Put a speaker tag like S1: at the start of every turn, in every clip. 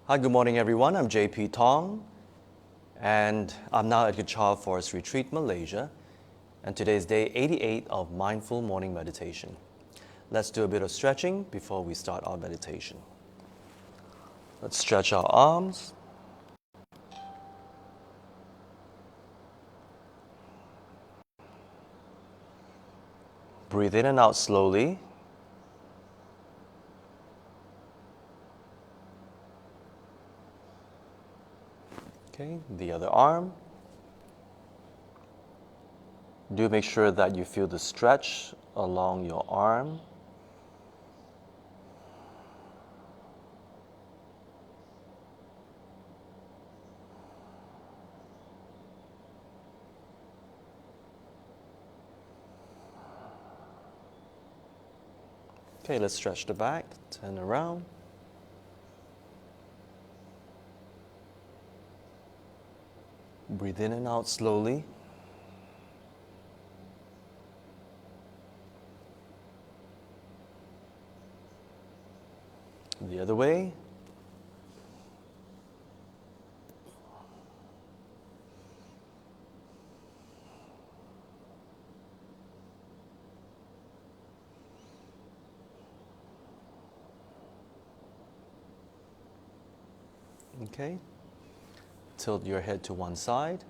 S1: Hi, good morning everyone. I'm JP Thong and I'm now at Kechara Forest Retreat, Malaysia. And today is day 88 of Mindful Morning Meditation. Let's do a bit of stretching before we start our meditation. Let's stretch our arms. Breathe in and out slowly. Okay, the other arm. Do make sure that you feel the stretch along your arm. Okay, let's stretch the back, turn around. Breathe in and out slowly. The other way. Okay. Tilt your head to one side.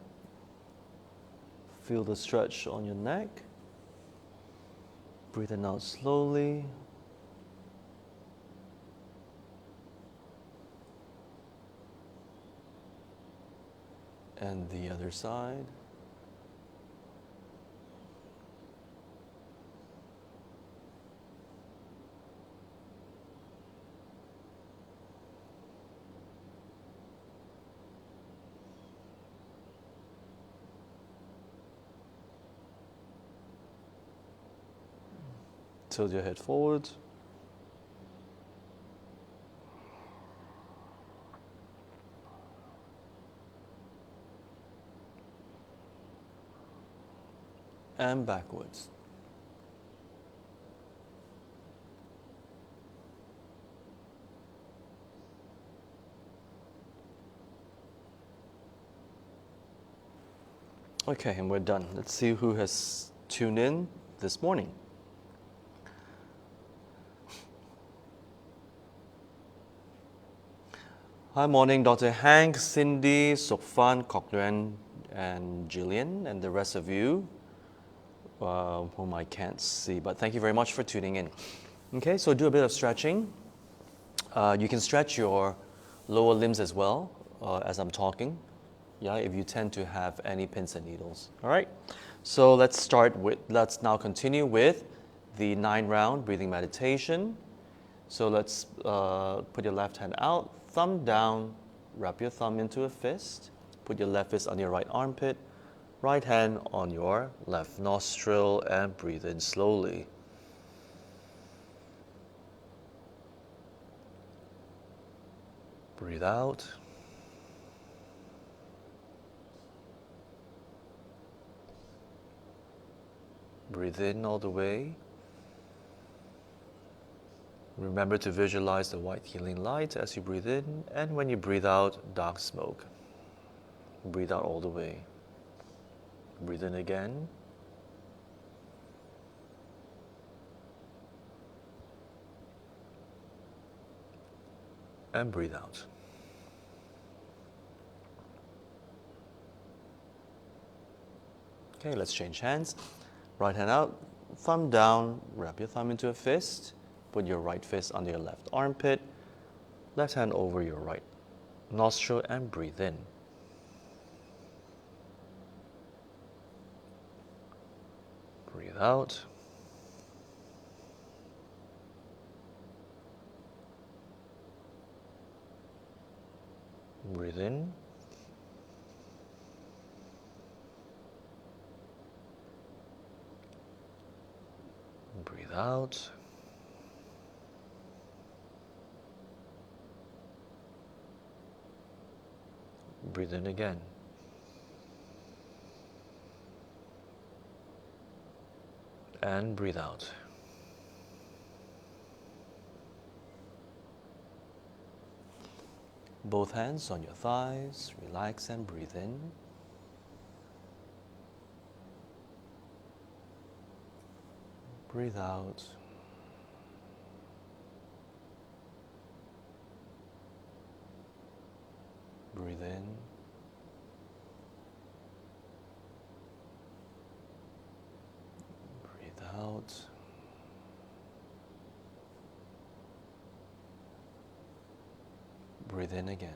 S1: Feel the stretch on your neck. Breathe in out slowly. And the other side. Tilt your head forward. And backwards. Okay, and we're done. Let's see who has tuned in this morning. Hi, morning, Dr. Hank, Cindy, Sokfan, Cochran, and Jillian, and the rest of you, whom I can't see, but thank you very much for tuning in. Okay, so do a bit of stretching. You can stretch your lower limbs as well as I'm talking. Yeah, if you tend to have any pins and needles. All right, so let's now continue with the 9-round breathing meditation. So let's put your left hand out, thumb down, wrap your thumb into a fist, put your left fist on your right armpit, right hand on your left nostril, and breathe in slowly. Breathe out. Breathe in all the way. Remember to visualize the white healing light as you breathe in, and when you breathe out, dark smoke. Breathe out all the way. Breathe in again. And breathe out. Okay, let's change hands. Right hand out, thumb down, wrap your thumb into a fist, put your right fist under your left armpit, left hand over your right nostril, and breathe in. Breathe out. Breathe in. Breathe out. Breathe in again. And breathe out. Both hands on your thighs, relax and breathe in. Breathe out. Breathe in. Breathe out. Breathe in again.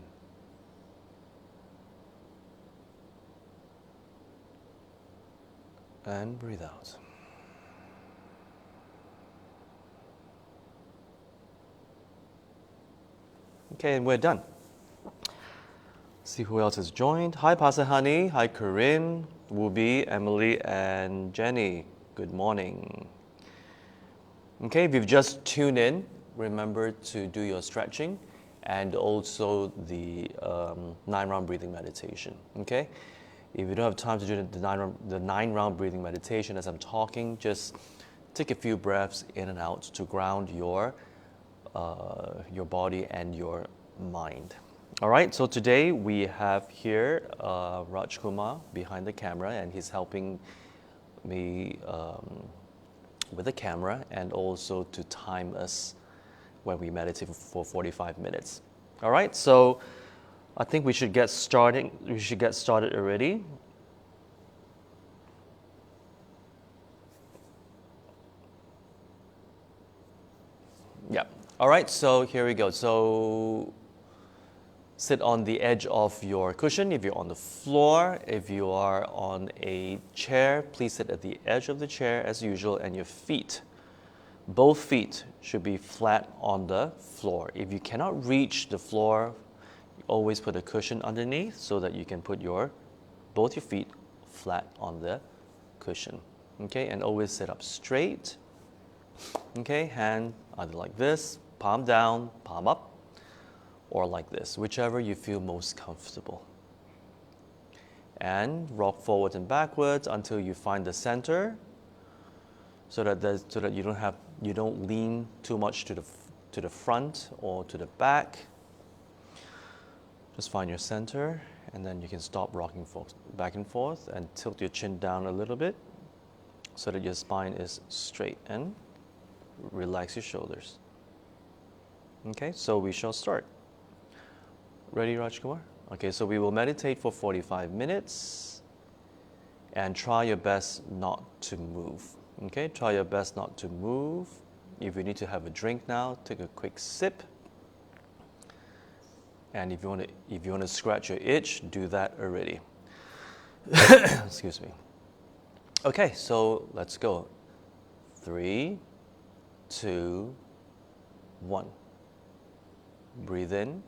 S1: And breathe out. Okay, and we're done. See who else has joined. Hi, Pastor Honey. Hi, Corinne, Wooby, Emily, and Jenny. Good morning. Okay, if you've just tuned in, remember to do your stretching and also the 9-round breathing meditation. Okay, if you don't have time to do the 9-round breathing meditation as I'm talking, just take a few breaths in and out to ground your body and your mind. All right, so today we have here Raj Kumar behind the camera, and he's helping me with the camera and also to time us when we meditate for 45 minutes. All right, so I think we should get started. We should get started already. Yeah. All right, so here we go. So sit on the edge of your cushion if you're on the floor. If you are on a chair, please sit at the edge of the chair as usual, and your feet, both feet should be flat on the floor. If you cannot reach the floor, always put a cushion underneath so that you can put both your feet flat on the cushion. Okay, and always sit up straight. Okay, hand either like this, palm down, palm up, or like this, whichever you feel most comfortable. And rock forwards and backwards until you find the center, so that you don't lean too much to the front or to the back. Just find your center, and then you can stop rocking back and forth and tilt your chin down a little bit so that your spine is straight, and relax your shoulders. Okay, so we shall start. Ready, Rajkumar? Okay, so we will meditate for 45 minutes and try your best not to move. Okay, try your best not to move. If you need to have a drink now, take a quick sip. And if you want to scratch your itch, do that already. Excuse me. Okay, so let's go. 3, 2, 1. Breathe in.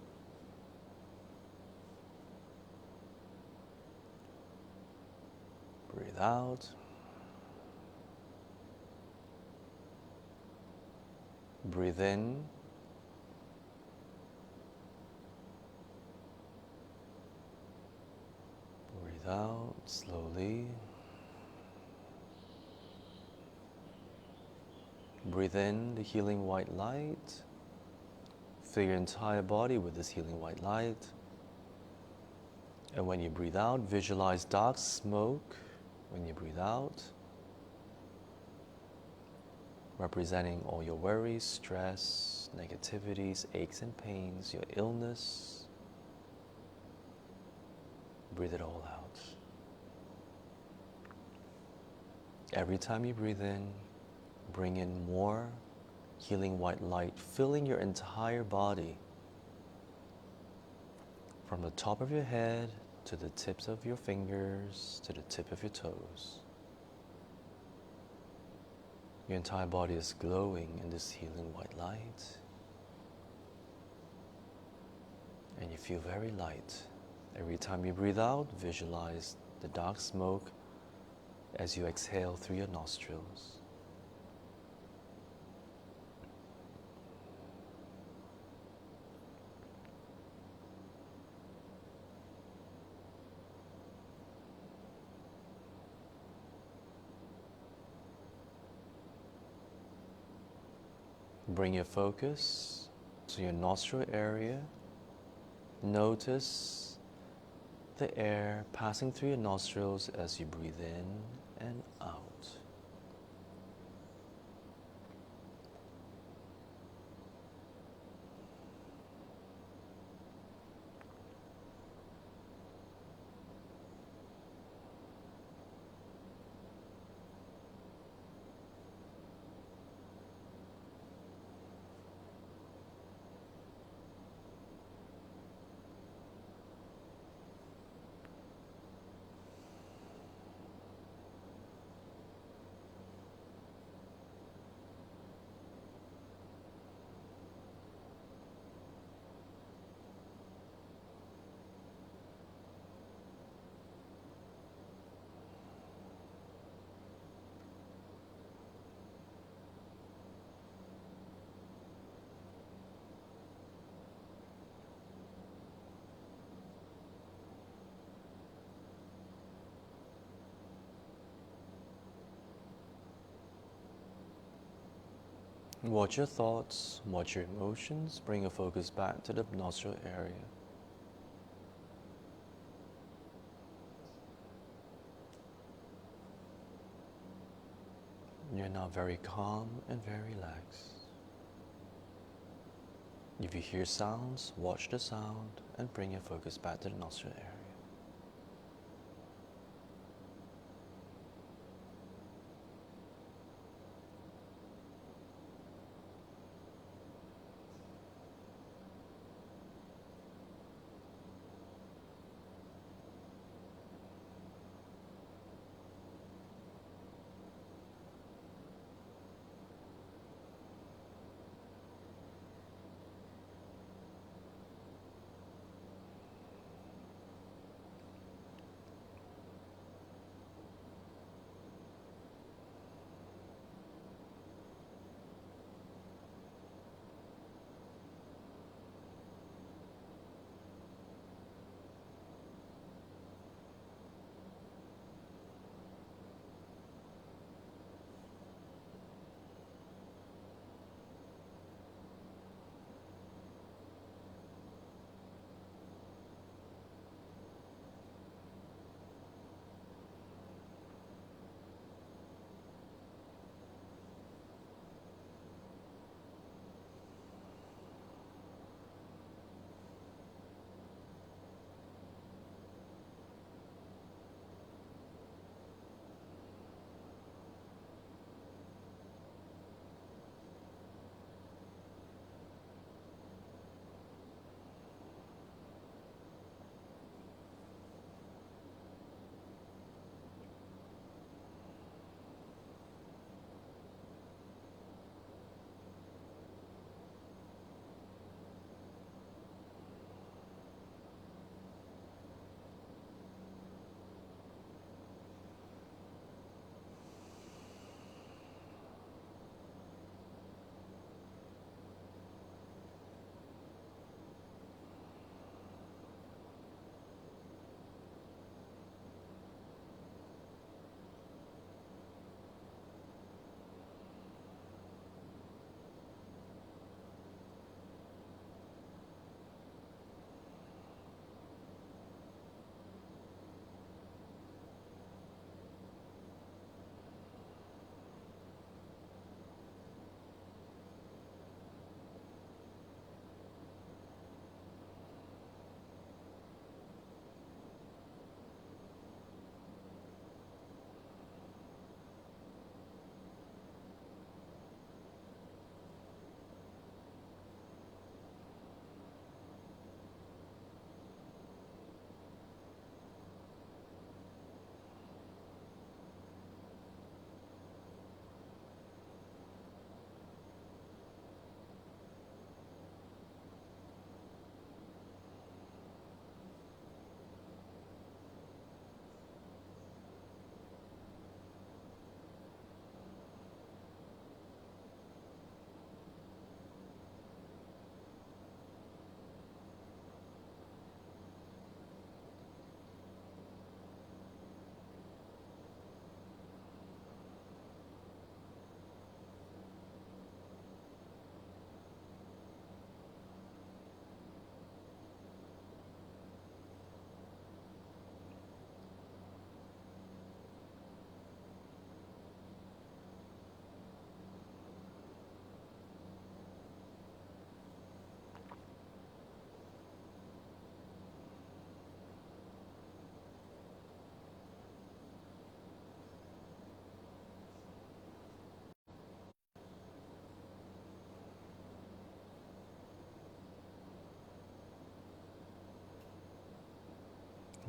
S1: Breathe out. Breathe in. Breathe out slowly. Breathe in the healing white light. Fill your entire body with this healing white light. And when you breathe out, visualize dark smoke when you breathe out, representing all your worries, stress, negativities, aches and pains, your illness. Breathe it all out. Every time you breathe in, bring in more healing white light, filling your entire body from the top of your head to the tips of your fingers, to the tip of your toes. Your entire body is glowing in this healing white light. And you feel very light. Every time you breathe out, visualize the dark smoke as you exhale through your nostrils. Bring your focus to your nostril area Notice the air passing through your nostrils as you breathe in and out. Watch your thoughts, watch your emotions, bring your focus back to the nostril area. You're now very calm and very relaxed. If you hear sounds, watch the sound and bring your focus back to the nostril area.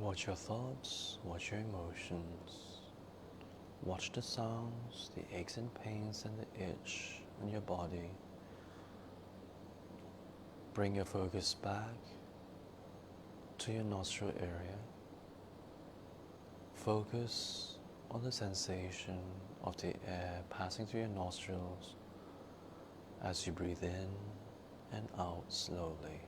S1: Watch your thoughts, watch your emotions, watch the sounds, the aches and pains, and the itch in your body. Bring your focus back to your nostril area. Focus on the sensation of the air passing through your nostrils as you breathe in and out slowly.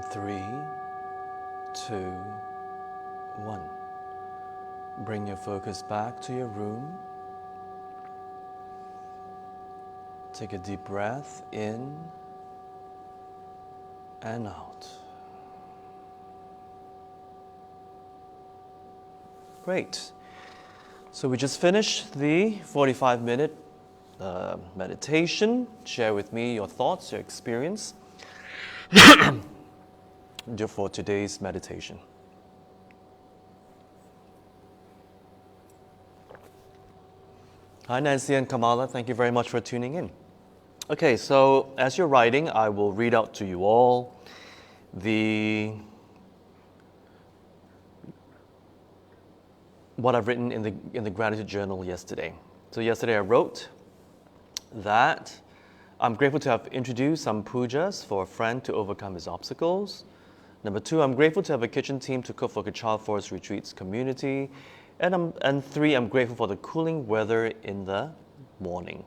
S1: 3, 2, 1. Bring your focus back to your room. Take a deep breath in and out. Great. So we just finished the 45-minute meditation. Share with me your thoughts, your experience for today's meditation. Hi Nancy and Kamala, thank you very much for tuning in. Okay, so as you're writing, I will read out to you all what I've written in the gratitude journal yesterday. So yesterday I wrote that I'm grateful to have introduced some pujas for a friend to overcome his obstacles. Number 2, I'm grateful to have a kitchen team to cook for Kechara Forest Retreat's community. And 3, I'm grateful for the cooling weather in the morning.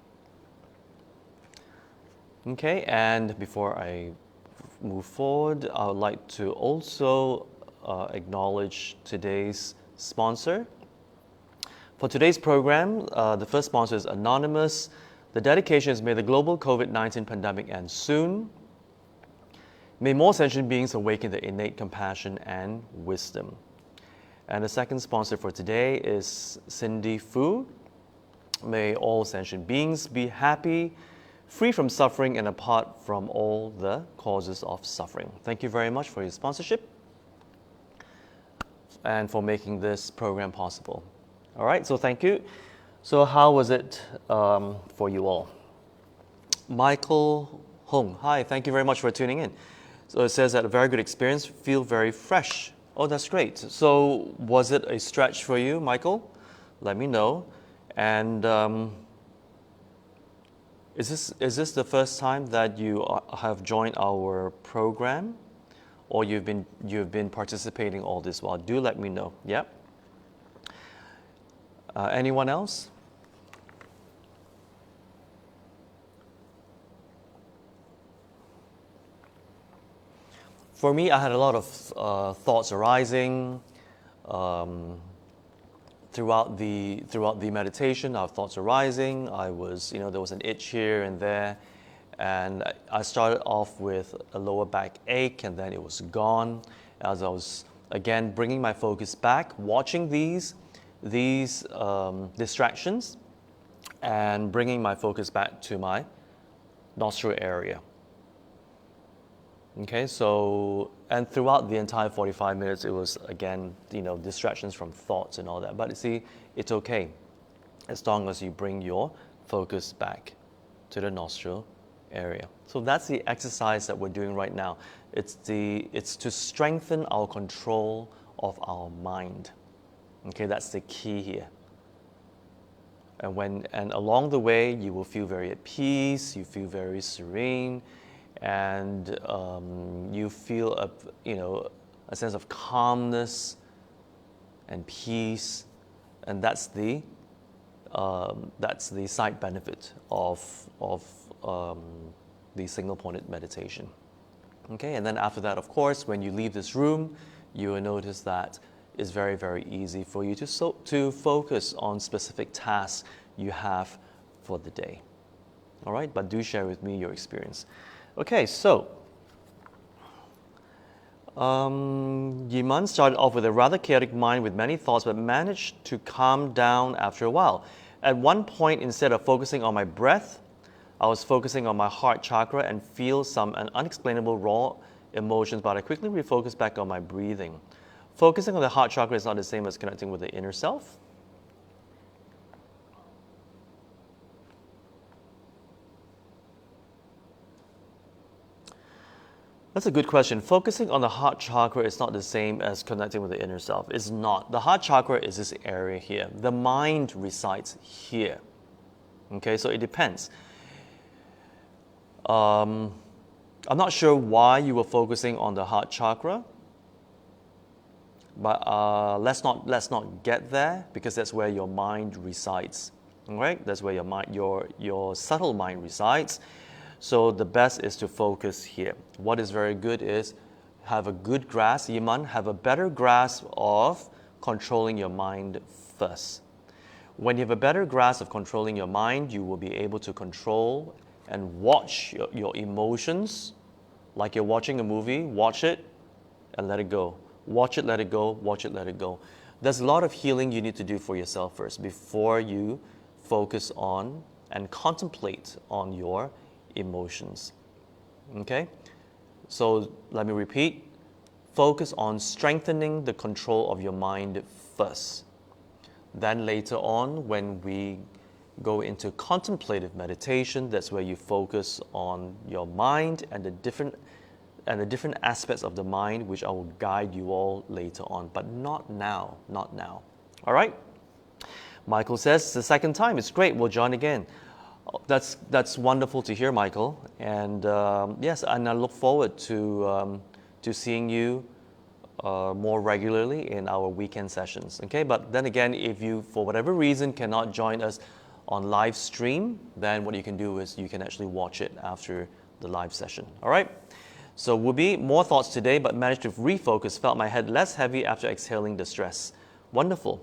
S1: Okay, and before I move forward, I would like to also acknowledge today's sponsor. For today's program, the first sponsor is Anonymous. The dedication is, may the global COVID-19 pandemic end soon. May more sentient beings awaken their innate compassion and wisdom. And the second sponsor for today is Cindy Fu. May all sentient beings be happy, free from suffering, and apart from all the causes of suffering. Thank you very much for your sponsorship and for making this program possible. All right, so thank you. So how was it for you all? Michael Hong, hi, thank you very much for tuning in. So it says that a very good experience, feel very fresh. Oh, that's great. So was it a stretch for you, Michael? Let me know. And is this the first time that you have joined our program, or you've been participating all this while? Do let me know. Yeah. Anyone else? For me, I had a lot of thoughts arising throughout the meditation. Our thoughts arising. I was, there was an itch here and there, and I started off with a lower back ache, and then it was gone as I was again bringing my focus back, watching these distractions, and bringing my focus back to my nostril area. Okay, so, and throughout the entire 45 minutes, it was, again, distractions from thoughts and all that. But you see, it's okay as long as you bring your focus back to the nostril area. So that's the exercise that we're doing right now. It's to strengthen our control of our mind. Okay, that's the key here. And along the way, you will feel very at peace, you feel very serene, and you feel a sense of calmness and peace, and that's the side benefit of the single-pointed meditation. Okay, and then after that, of course, when you leave this room, you will notice that it's very, very easy for you to focus on specific tasks you have for the day. All right, but do share with me your experience. Okay, so Yiman started off with a rather chaotic mind with many thoughts, but managed to calm down after a while. At one point, instead of focusing on my breath, I was focusing on my heart chakra and feel some unexplainable raw emotions, but I quickly refocused back on my breathing. Focusing on the heart chakra is not the same as connecting with the inner self. That's a good question. Focusing on the heart chakra is not the same as connecting with the inner self. It's not. The heart chakra is this area here. The mind resides here. Okay, so it depends. I'm not sure why you were focusing on the heart chakra, but let's not get there, because that's where your mind resides. All right, that's where your subtle mind resides. So the best is to focus here. What is very good is have a good grasp, Yiman, have a better grasp of controlling your mind first. When you have a better grasp of controlling your mind, you will be able to control and watch your emotions like you're watching a movie. Watch it and let it go. Watch it, let it go, watch it, let it go. There's a lot of healing you need to do for yourself first before you focus on and contemplate on your emotions. Okay? So let me repeat. Focus on strengthening the control of your mind first. Then later on, when we go into contemplative meditation, that's where you focus on your mind and the different aspects of the mind, which I will guide you all later on, but not now, not now. All right? Michael says, the second time, it's great, we'll join again. That's wonderful to hear, Michael. And yes, and I look forward to seeing you more regularly in our weekend sessions. Okay, but then again, if you, for whatever reason, cannot join us on live stream, then what you can do is you can actually watch it after the live session. All right? So will be more thoughts today, but managed to refocus, felt my head less heavy after exhaling the stress. Wonderful.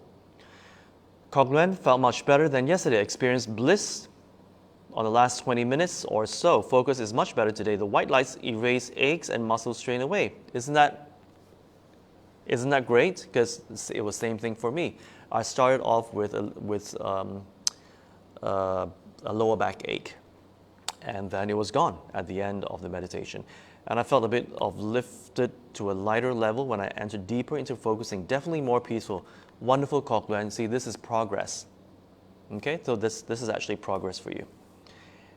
S1: Coglen felt much better than yesterday, experienced bliss on the last 20 minutes or so. Focus is much better today. The white lights erase aches and muscle strain away. Isn't that great? Because it was the same thing for me. I started off with a lower back ache, and then it was gone at the end of the meditation. And I felt a bit of lifted to a lighter level when I entered deeper into focusing. Definitely more peaceful. Wonderful, Cochlear. See, this is progress. Okay, so this is actually progress for you.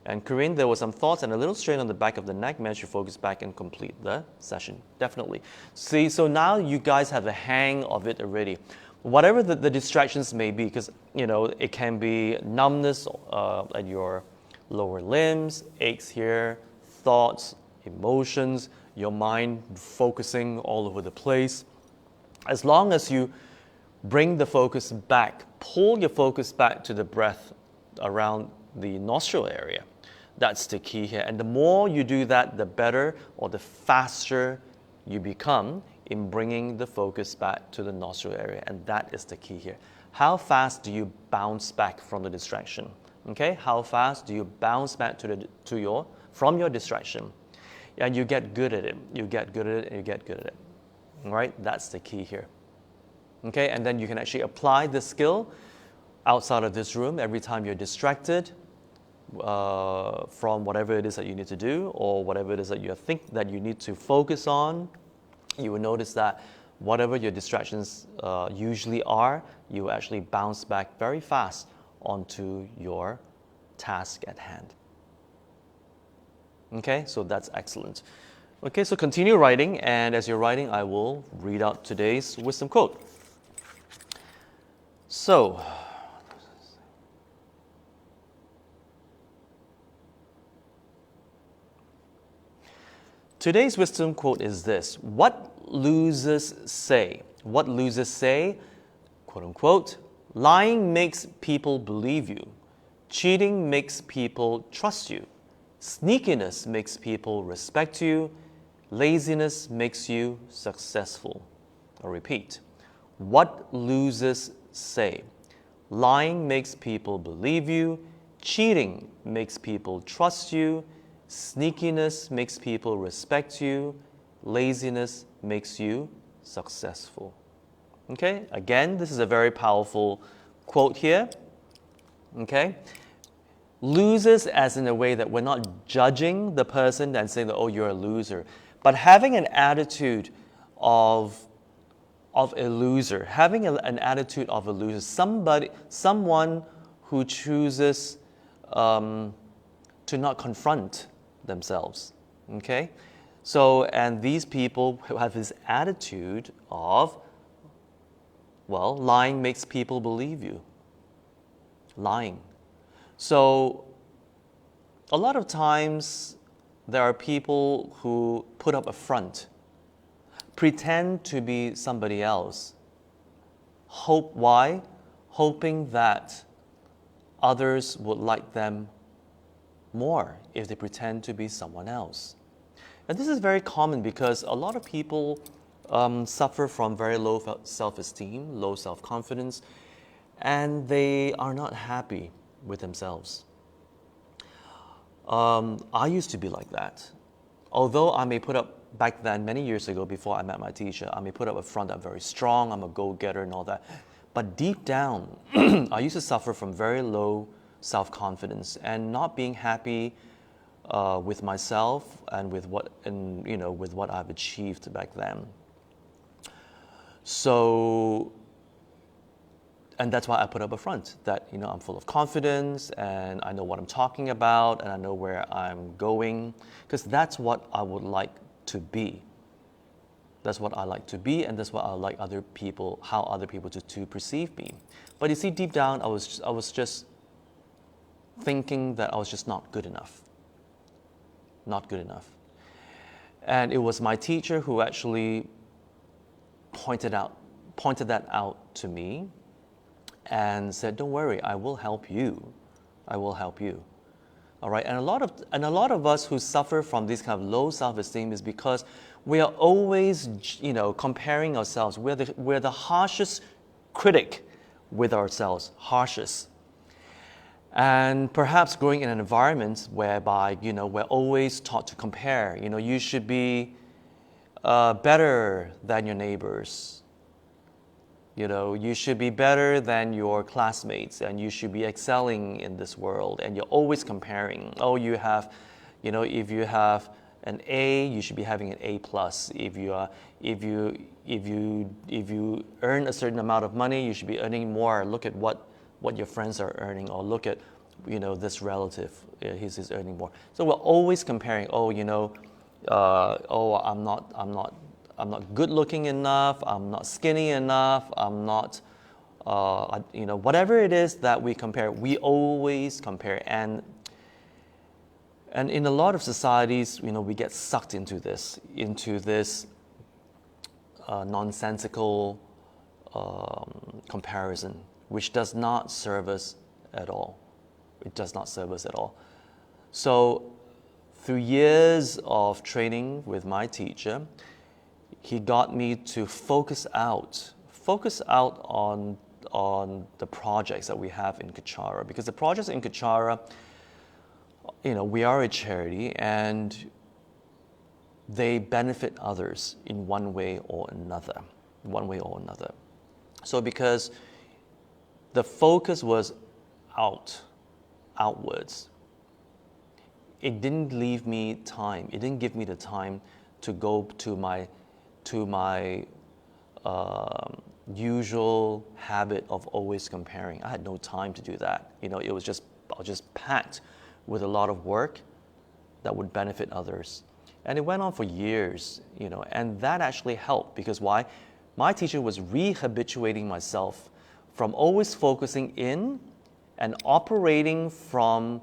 S1: And Corinne, there were some thoughts and a little strain on the back of the neck. Managed to focus back and complete the session. Definitely. See, so now you guys have the hang of it already. Whatever the distractions may be, because, you know, it can be numbness at your lower limbs, aches here, thoughts, emotions, your mind focusing all over the place. As long as you bring the focus back, pull your focus back to the breath around the nostril area. That's the key here. And the more you do that, the better or the faster you become in bringing the focus back to the nostril area. And that is the key here. How fast do you bounce back from the distraction? Okay, how fast do you bounce back from your distraction? And you get good at it. You get good at it, and you get good at it. All right, that's the key here. Okay, and then you can actually apply this skill outside of this room every time you're distracted from whatever it is that you need to do or whatever it is that you think that you need to focus on. You will notice that whatever your distractions usually are, you will actually bounce back very fast onto your task at hand. Okay, so that's excellent. Okay, so continue writing, and as you're writing, I will read out today's wisdom quote. So, today's wisdom quote is this: what losers say, quote unquote, lying makes people believe you, cheating makes people trust you, sneakiness makes people respect you, laziness makes you successful. I'll repeat. What losers say. Lying makes people believe you, cheating makes people trust you, sneakiness makes people respect you, laziness makes you successful. Okay, again, this is a very powerful quote here. Okay, losers as in a way that we're not judging the person and saying that, oh, you're a loser, but having an attitude of a loser, having an attitude of a loser, someone who chooses to not confront themselves. Okay, so and these people who have this attitude of, well, lying makes people believe you. Lying. So a lot of times there are people who put up a front, pretend to be somebody else. Why? Hoping that others would like them more if they pretend to be someone else. And this is very common because a lot of people suffer from very low self-esteem, low self-confidence, and they are not happy with themselves. I used to be like that. Although I may put up, back then, many years ago, before I met my teacher, I may put up a front that I'm very strong, I'm a go-getter and all that. But deep down, I used to suffer from very low self-confidence and not being happy with myself and with what I've achieved back then. So, and that's why I put up a front that I'm full of confidence and I know what I'm talking about and I know where I'm going, because that's what I would like to be. That's what I like to be, and that's what I like other people, how other people to perceive me. But you see, deep down, I was just thinking that I was just not good enough. Not good enough. And it was my teacher who actually pointed that out to me and said, "Don't worry, I will help you. I will help you." All right, and a lot of us who suffer from this kind of low self-esteem is because we are always, comparing ourselves. We're the harshest critic with ourselves, harshest. And perhaps growing in an environment whereby, we're always taught to compare. You should be better than your neighbors. You should be better than your classmates, and you should be excelling in this world, and you're always comparing. Oh, if you have an A, you should be having an A plus. If you earn a certain amount of money, you should be earning more. Look at what your friends are earning, or look at this relative, he's earning more. So we're always comparing. I'm not good looking enough, I'm not skinny enough, I'm not, whatever it is that we compare, we always compare. And in a lot of societies, we get sucked into this nonsensical comparison, which does not serve us at all. It does not serve us at all. So through years of training with my teacher, he got me to focus out on the projects that we have in Kechara, because the projects in Kechara, we are a charity and they benefit others in one way or another. So because the focus was outwards, it didn't leave me time. It didn't give me the time to go to my usual habit of always comparing. I had no time to do that. I was just packed with a lot of work that would benefit others. And it went on for years, and that actually helped, because why? My teacher was rehabituating myself from always focusing in and operating from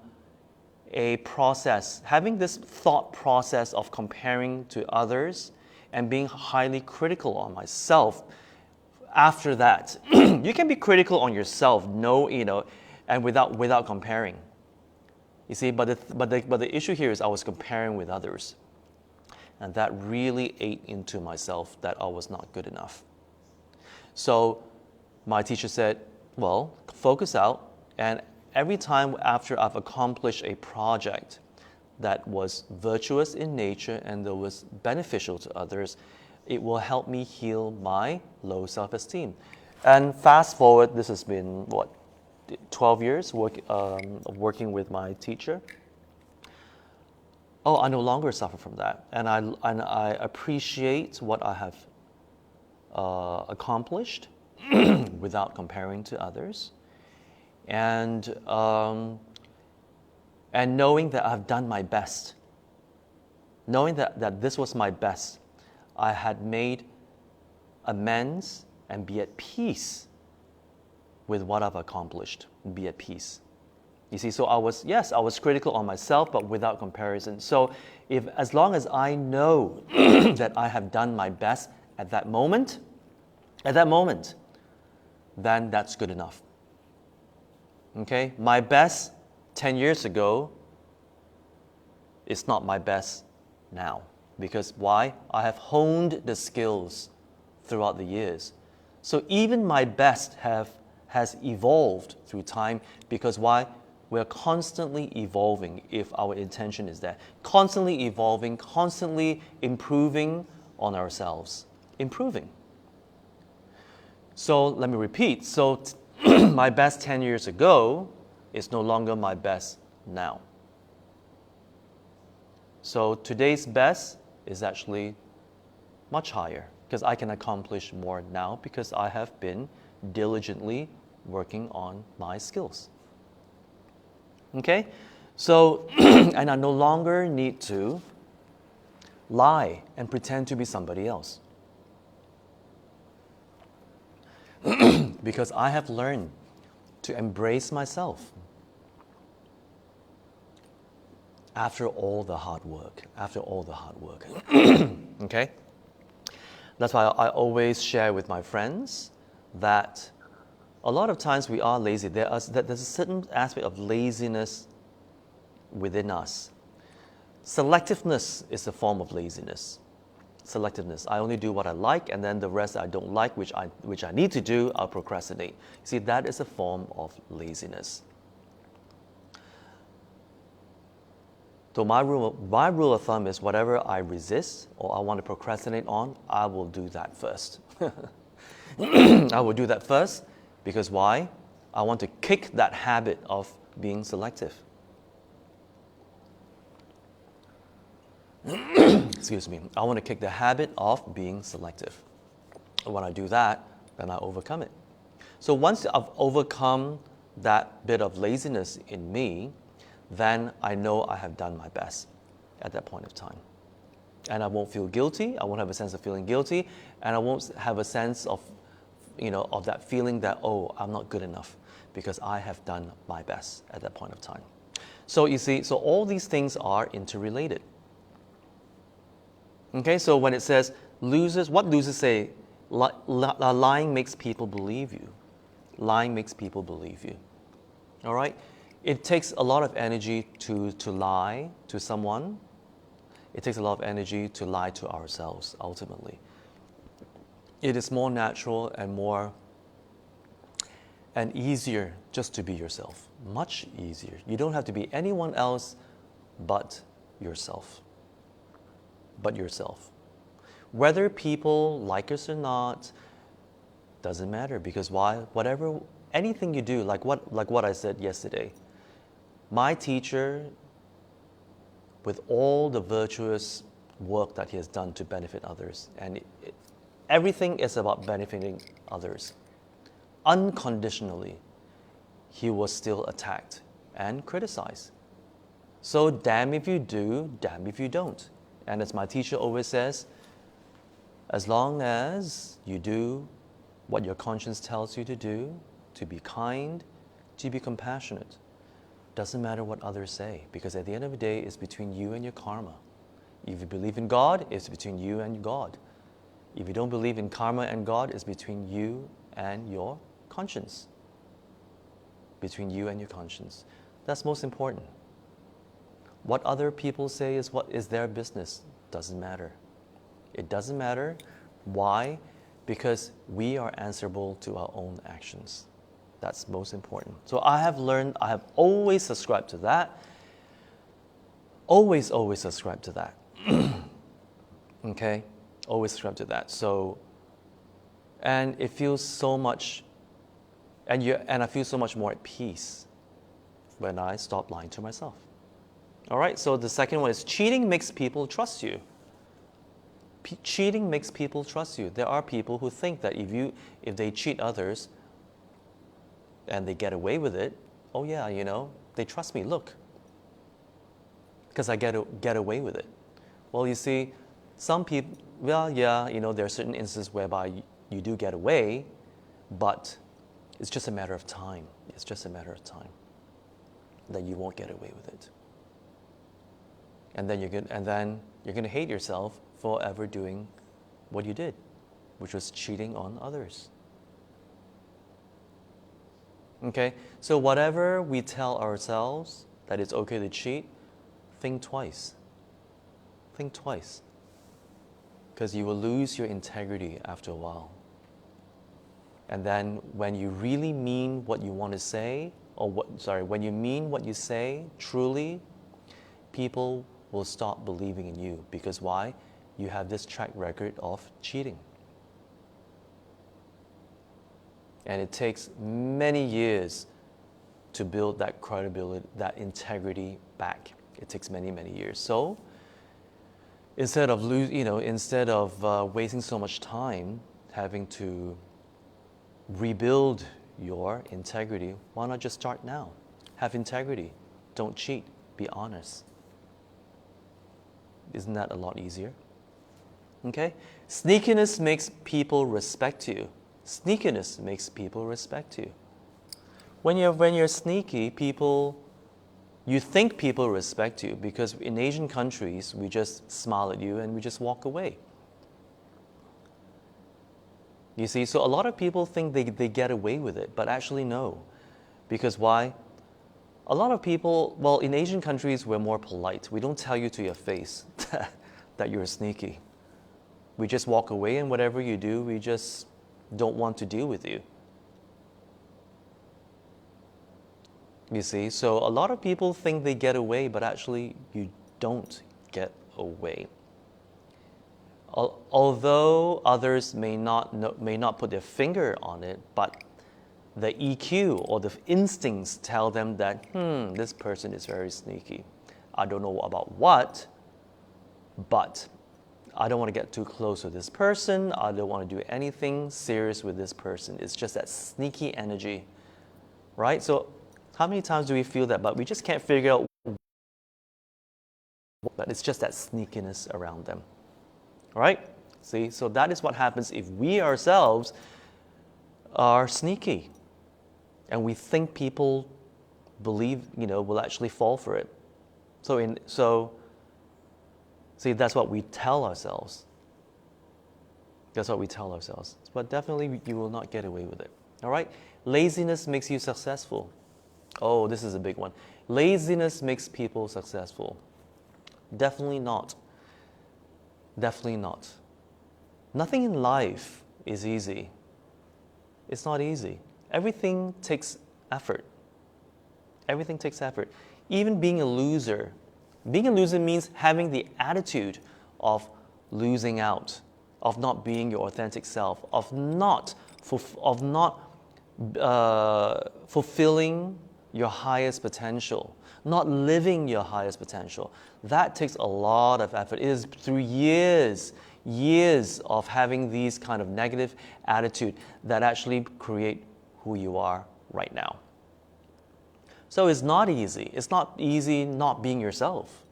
S1: a process, having this thought process of comparing to others and being highly critical on myself. After that, you can be critical on yourself, and without comparing. You see, but the issue here is I was comparing with others, and that really ate into myself that I was not good enough. So my teacher said, "Well, focus out, and every time after I've accomplished a project that was virtuous in nature and that was beneficial to others, it will help me heal my low self-esteem." And fast forward, this has been 12 years working with my teacher. I no longer suffer from that, and I appreciate what I have accomplished without comparing to others, and knowing that I've done my best, knowing that this was my best, I had made amends and be at peace with what I've accomplished, be at peace. You see, so I was critical on myself, but without comparison. So as long as I know that I have done my best at that moment, then that's good enough. Okay? My best 10 years ago is not my best now. Because why? I have honed the skills throughout the years. So even my best has evolved through time because why? We're constantly evolving if our intention is there. Constantly evolving, constantly improving on ourselves. Improving. So let me repeat. So my best 10 years ago is no longer my best now. So today's best is actually much higher because I can accomplish more now because I have been diligently working on my skills. Okay? So, and I no longer need to lie and pretend to be somebody else. Because I have learned to embrace myself after all the hard work. Okay? That's why I always share with my friends that a lot of times we are lazy. There's a certain aspect of laziness within us. Selectiveness is a form of laziness. Selectiveness. I only do what I like, and then the rest I don't like, which I need to do, I'll procrastinate. See, that is a form of laziness. So my rule of thumb is whatever I resist or I want to procrastinate on, I will do that first. I will do that first because why? I want to kick that habit of being selective. Excuse me. I want to kick the habit of being selective. And when I do that, then I overcome it. So once I've overcome that bit of laziness in me, then I know I have done my best at that point of time. And I won't feel guilty, I won't have a sense of feeling guilty, and I won't have a sense of, of that feeling that, oh, I'm not good enough, because I have done my best at that point of time. So you see, so all these things are interrelated. Okay, so when it says losers, what losers say? Lying makes people believe you. Lying makes people believe you. All right? It takes a lot of energy to lie to someone. It takes a lot of energy to lie to ourselves, ultimately. It is more natural and easier just to be yourself. Much easier. You don't have to be anyone else but yourself. But yourself. Whether people like us or not, doesn't matter, because why? Anything you do, like what I said yesterday, my teacher, with all the virtuous work that he has done to benefit others, and everything is about benefiting others, unconditionally, he was still attacked and criticized. So damn if you do, damn if you don't. And as my teacher always says, as long as you do what your conscience tells you to do, to be kind, to be compassionate, doesn't matter what others say, because at the end of the day, it's between you and your karma. If you believe in God, it's between you and God. If you don't believe in karma and God, it's between you and your conscience. Between you and your conscience. That's most important. What other people say is what is their business. Doesn't matter. It doesn't matter. Why? Because we are answerable to our own actions. That's most important. So I have always subscribed to that. Always subscribed to that. Okay? Always subscribe to that. So, and it feels so much, and I feel so much more at peace when I stop lying to myself. All right, so the second one is cheating makes people trust you. Cheating makes people trust you. There are people who think that if they cheat others and they get away with it, oh yeah, they trust me, look, because I get away with it. Well, you see, some people, well, yeah, there are certain instances whereby you do get away, but it's just a matter of time. It's just a matter of time that you won't get away with it. And then you're going to hate yourself for ever doing what you did, which was cheating on others. Okay? So whatever we tell ourselves that it's okay to cheat, think twice. Think twice. because you will lose your integrity after a while. And then when you really mean what you want to say, when you mean what you say truly, people will stop believing in you. Because why? You have this track record of cheating. And it takes many years to build that credibility, that integrity back. It takes many, many years. So instead of wasting so much time having to rebuild your integrity, why not just start now? Have integrity. Don't cheat. Be honest. Isn't that a lot easier? Okay? Sneakiness makes people respect you. Sneakiness makes people respect you. When you're sneaky, you think people respect you, because in Asian countries, we just smile at you and we just walk away. You see, so a lot of people think they get away with it, but actually no. Because why? A lot of people, well, in Asian countries, we're more polite. We don't tell you to your face that you're sneaky. We just walk away, and whatever you do, we just don't want to deal with you. You see, so a lot of people think they get away, but actually you don't get away. Although others may not put their finger on it, but the EQ or the instincts tell them that, this person is very sneaky. I don't know about what, but I don't want to get too close to this person. I don't want to do anything serious with this person. It's just that sneaky energy, right? So how many times do we feel that, but we just can't figure out, but it's just that sneakiness around them, right? See, so that is what happens if we ourselves are sneaky and we think people believe, will actually fall for it. See, that's what we tell ourselves. That's what we tell ourselves. But definitely you will not get away with it. All right? Laziness makes you successful. Oh, this is a big one. Laziness makes people successful. Definitely not. Definitely not. Nothing in life is easy. It's not easy. Everything takes effort. Everything takes effort. Even being a loser. Being a loser means having the attitude of losing out, of not being your authentic self, of not fulfilling your highest potential, not living your highest potential. That takes a lot of effort. It is through years of having these kind of negative attitude that actually create who you are right now. So it's not easy. It's not easy not being yourself.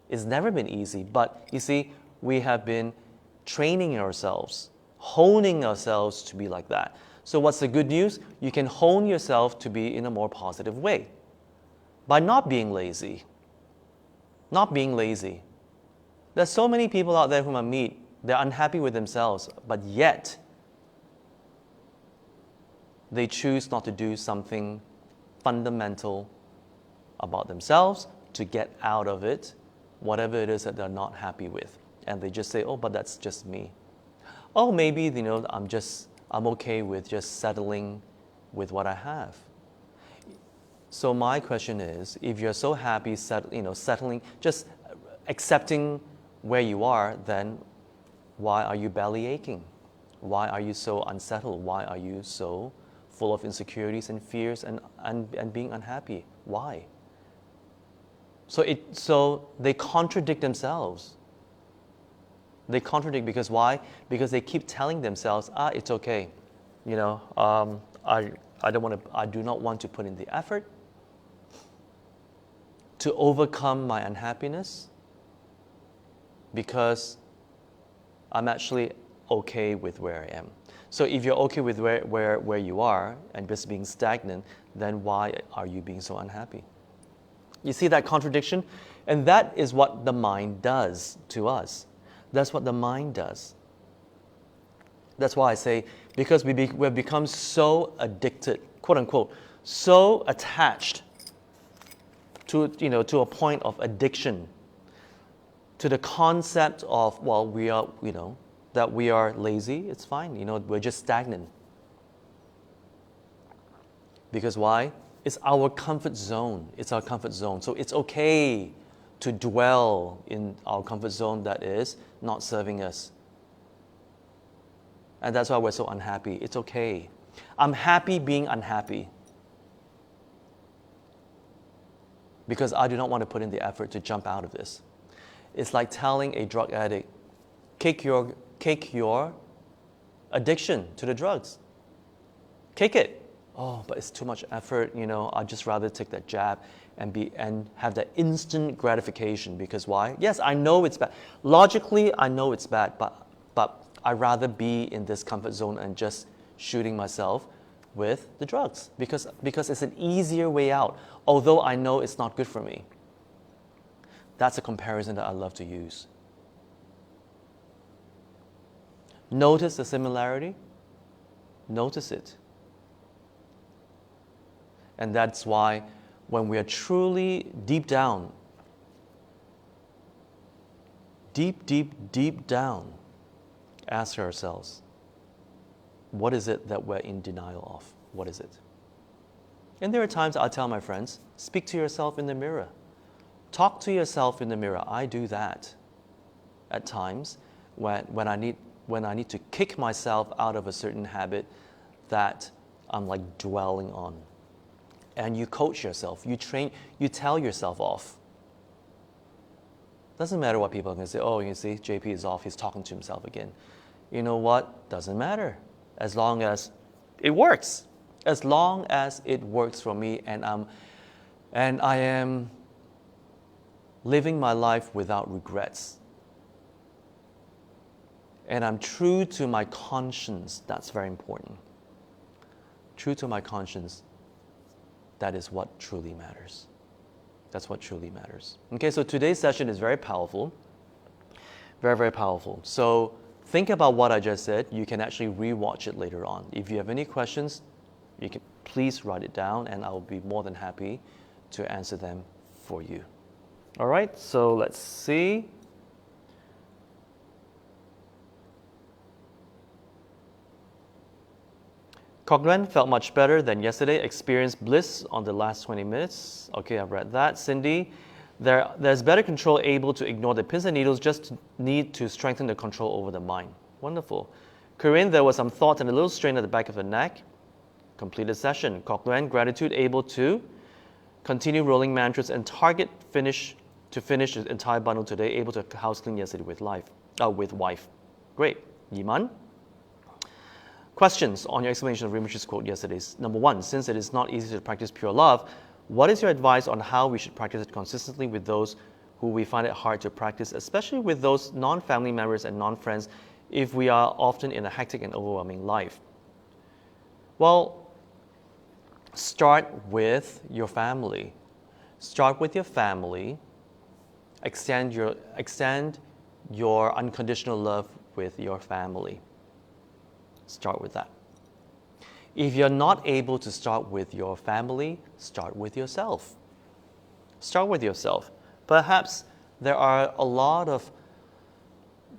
S1: It's never been easy. But you see, we have been training ourselves, honing ourselves to be like that. So what's the good news? You can hone yourself to be in a more positive way by not being lazy. Not being lazy. There's so many people out there whom I meet, they're unhappy with themselves, but yet they choose not to do something fundamental about themselves to get out of it, whatever it is that they're not happy with. And they just say, oh, but that's just me. Oh, maybe, I'm okay with just settling with what I have. So my question is, if you're so happy settling, just accepting where you are, then why are you belly aching? Why are you so unsettled? Why are you so full of insecurities and fears and being unhappy? Why? So they contradict themselves. They contradict because why? Because they keep telling themselves, it's okay. I do not want to put in the effort to overcome my unhappiness because I'm actually okay with where I am. So if you're okay with where you are and just being stagnant, then why are you being so unhappy? You see that contradiction? And that is what the mind does to us. That's what the mind does. That's why I say, because we've become so addicted, quote unquote, so attached to a point of addiction, to the concept of, well, we are that we are lazy, it's fine. You know, we're just stagnant. Because why? It's our comfort zone. It's our comfort zone. So it's okay to dwell in our comfort zone that is not serving us. And that's why we're so unhappy. It's okay. I'm happy being unhappy. Because I do not want to put in the effort to jump out of this. It's like telling a drug addict, kick your addiction to the drugs. Kick it. Oh, but it's too much effort, you know, I'd just rather take that jab and have that instant gratification. Because why? Yes, I know it's bad. Logically, I know it's bad, but I'd rather be in this comfort zone and just shooting myself with the drugs because it's an easier way out, although I know it's not good for me. That's a comparison that I love to use. Notice the similarity. Notice it. And that's why when we are truly deep down, deep down, ask ourselves, what is it that we're in denial of? What is it? And there are times I tell my friends, speak to yourself in the mirror. Talk to yourself in the mirror. I do that at times when I need to kick myself out of a certain habit that I'm like dwelling on. And you coach yourself, you train, you tell yourself off. Doesn't matter what people are going to say. Oh, you see, JP is off, he's talking to himself again. You know what? Doesn't matter. As long as it works. As long as it works for me and I am living my life without regrets. And I'm true to my conscience. That's very important. True to my conscience. That is what truly matters. That's what truly matters. Okay, so today's session is very powerful. Very, very powerful. So think about what I just said. You can actually re-watch it later on. If you have any questions, you can please write it down and I'll be more than happy to answer them for you. All right, so let's see. Coglan felt much better than yesterday, experienced bliss on the last 20 minutes. Okay, I've read that. Cindy, there's better control, able to ignore the pins and needles, just need to strengthen the control over the mind. Wonderful. Corinne, there was some thought and a little strain at the back of the neck. Completed session. Coglan, gratitude, able to continue rolling mantras and target to finish the entire bundle today, able to house clean yesterday with wife. Great. Yiman? Questions on your explanation of Rinpoche's quote yesterday's. Number one, since it is not easy to practice pure love, what is your advice on how we should practice it consistently with those who we find it hard to practice, especially with those non-family members and non-friends, if we are often in a hectic and overwhelming life? Well, start with your family. Start with your family. Extend your unconditional love with your family. Start with that. If you're not able to start with your family, start with yourself. Start with yourself. Perhaps there are a lot of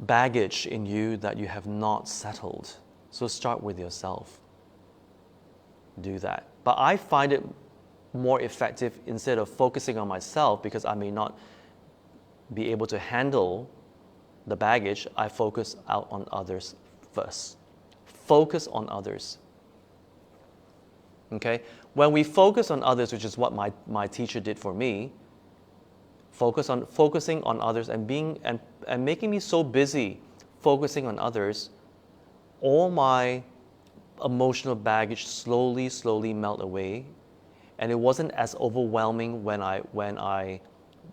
S1: baggage in you that you have not settled. So start with yourself. Do that. But I find it more effective instead of focusing on myself because I may not be able to handle the baggage, I focus out on others first. Focus on others. Okay? When we focus on others, which is what my teacher did for me, focusing on others and making me so busy focusing on others, all my emotional baggage slowly melt away, and it wasn't as overwhelming when I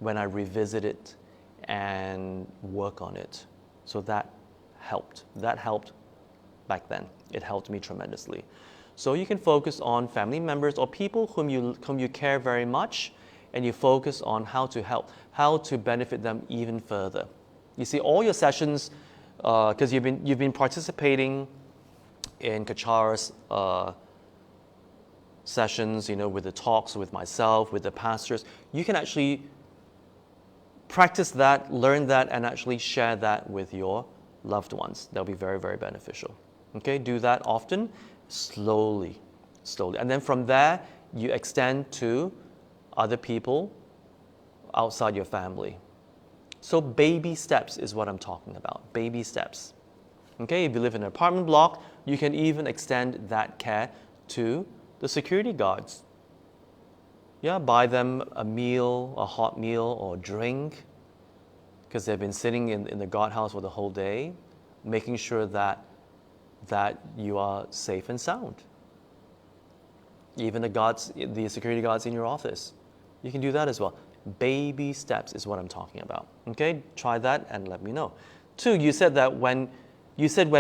S1: revisit it and work on it. So that helped. That helped back then. It helped me tremendously. So you can focus on family members or people whom you care very much, and you focus on how to help, how to benefit them even further. You see, all your sessions, because you've been participating in Kechara's sessions, with the talks with myself, with the pastors, you can actually practice that, learn that, and actually share that with your loved ones. That'll be very, very beneficial. Okay, do that often, slowly. And then from there, you extend to other people outside your family. So baby steps is what I'm talking about, baby steps. Okay, if you live in an apartment block, you can even extend that care to the security guards. Yeah, buy them a meal, a hot meal or drink, because they've been sitting in the guardhouse for the whole day, making sure that you are safe and sound. Even the security guards in your office, you can do that as well. Baby steps is what I'm talking about. Okay, try that and let me know. 2, you said when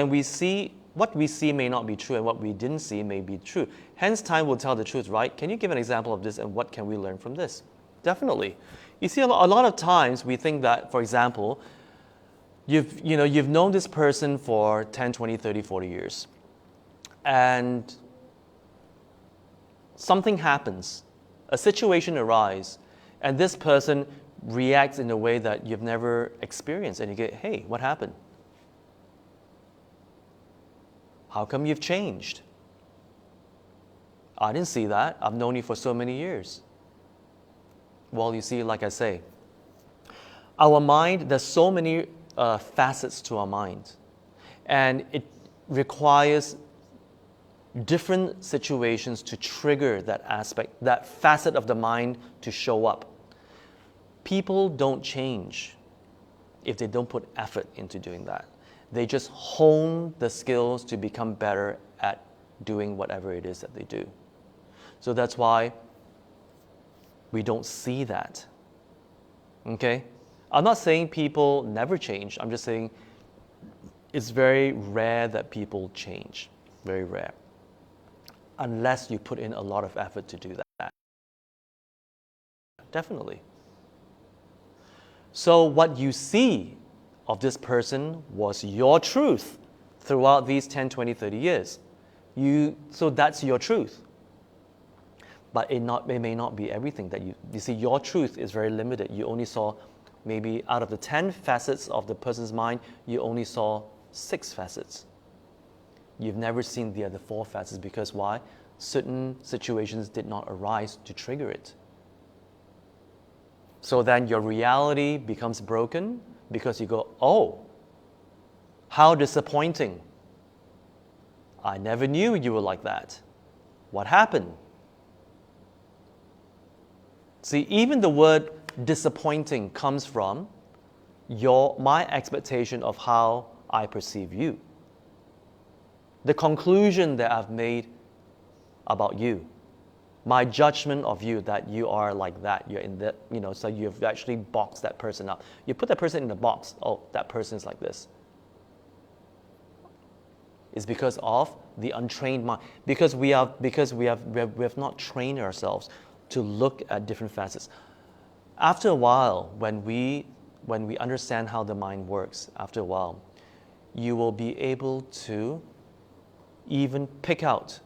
S1: we see, what we see may not be true and what we didn't see may be true. Hence, time will tell the truth, right? Can you give an example of this and what can we learn from this? Definitely. You see, a lot of times we think that, for example, you've known this person for 10, 20, 30, 40 years, and something happens, a situation arises, and this person reacts in a way that you've never experienced, and you get, hey, what happened? How come you've changed? I didn't see that. I've known you for so many years. Well, you see, like I say, our mind, there's so many facets to our mind, and it requires different situations to trigger that aspect, that facet of the mind to show up. People don't change if they don't put effort into doing that. They just hone the skills to become better at doing whatever it is that they do. So that's why we don't see that. Okay? I'm not saying people never change. I'm just saying it's very rare that people change. Very rare. Unless you put in a lot of effort to do that. Definitely. So what you see of this person was your truth throughout these 10, 20, 30 years. So that's your truth. But it may not be everything that you see, your truth is very limited. You only saw maybe out of the 10 facets of the person's mind, you only saw 6 facets. You've never seen the other 4 facets because why? Certain situations did not arise to trigger it. So then your reality becomes broken because you go, oh, how disappointing. I never knew you were like that. What happened? See, even the word disappointing comes from my expectation of how I perceive you. The conclusion that I've made about you. My judgment of you that you are like that. You're in that, so you've actually boxed that person up. You put that person in a box. Oh, that person is like this. It's because of the untrained mind. Because we have not trained ourselves to look at different facets. After a while, when we understand how the mind works, after a while, you will be able to even pick out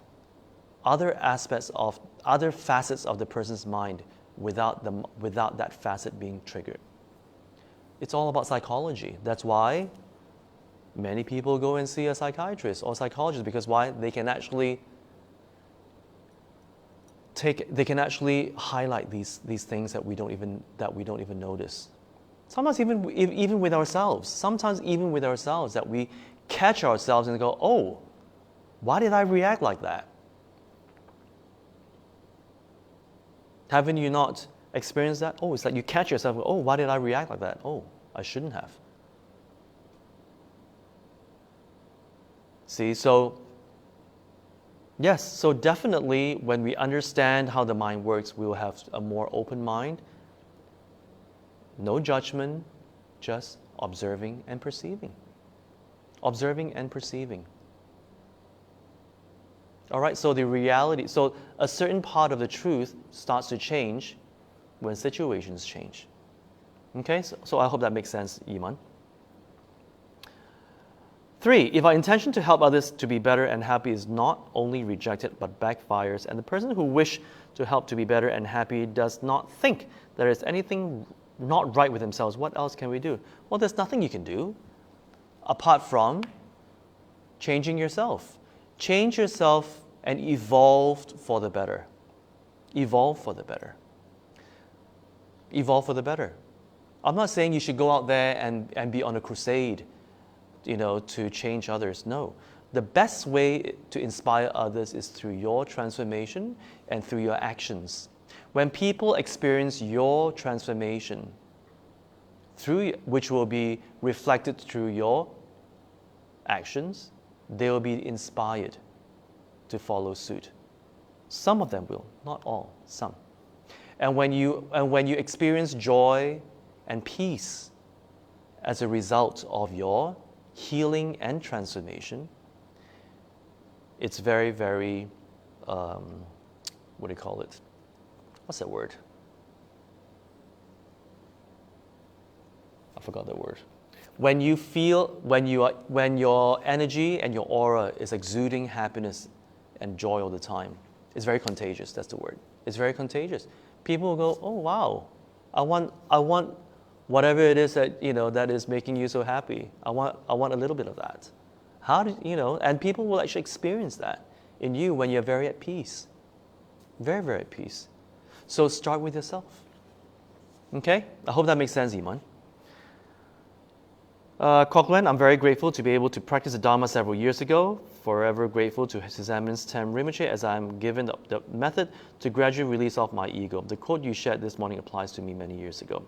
S1: other facets of the person's mind without that facet being triggered. It's all about psychology. That's why many people go and see a psychiatrist or psychologist, because why? They can actually highlight these things that we don't even notice. Sometimes even with ourselves. Sometimes even with ourselves that we catch ourselves and go, oh, why did I react like that? Haven't you not experienced that? Oh, it's like you catch yourself, oh, why did I react like that? Oh, I shouldn't have. See, so yes, so definitely when we understand how the mind works, we will have a more open mind. No judgment, just observing and perceiving. Observing and perceiving. All right, so the reality, so a certain part of the truth starts to change when situations change. Okay, so I hope that makes sense, Iman. 3, if our intention to help others to be better and happy is not only rejected but backfires, and the person who wishes to help to be better and happy does not think there is anything not right with themselves, what else can we do? Well, there's nothing you can do. apart from changing yourself. Change yourself and evolve for the better. Evolve for the better. Evolve for the better. I'm not saying you should go out there and be on a crusade, to change others. No. The best way to inspire others is through your transformation and through your actions. When people experience your transformation, which will be reflected through your actions, they will be inspired to follow suit. Some of them will, not all, some. And when you experience joy and peace as a result of your healing and transformation, it's very, very, what do you call it? What's that word? I forgot that word. When your energy and your aura is exuding happiness and joy all the time, it's very contagious. That's the word. It's very contagious. People will go, oh wow, I want whatever it is that that is making you so happy. I want a little bit of that. And people will actually experience that in you when you're very at peace. Very, very at peace. So start with yourself. Okay? I hope that makes sense, Iman. Cochran, I'm very grateful to be able to practice the Dharma several years ago. Forever grateful to His Eminence Tam Rinpoche as I'm given the method to gradually release off my ego. The quote you shared this morning applies to me many years ago.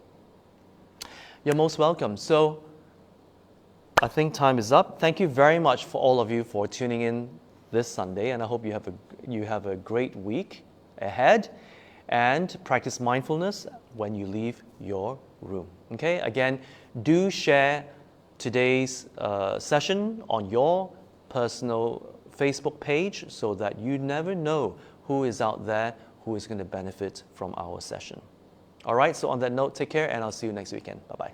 S1: You're most welcome. So I think time is up. Thank you very much for all of you for tuning in this Sunday, and I hope you have a great week ahead, and practice mindfulness when you leave your room. Okay? Again, do share today's session on your personal Facebook page so that you never know who is out there who is going to benefit from our session. All right, so on that note, take care and I'll see you next weekend. Bye-bye.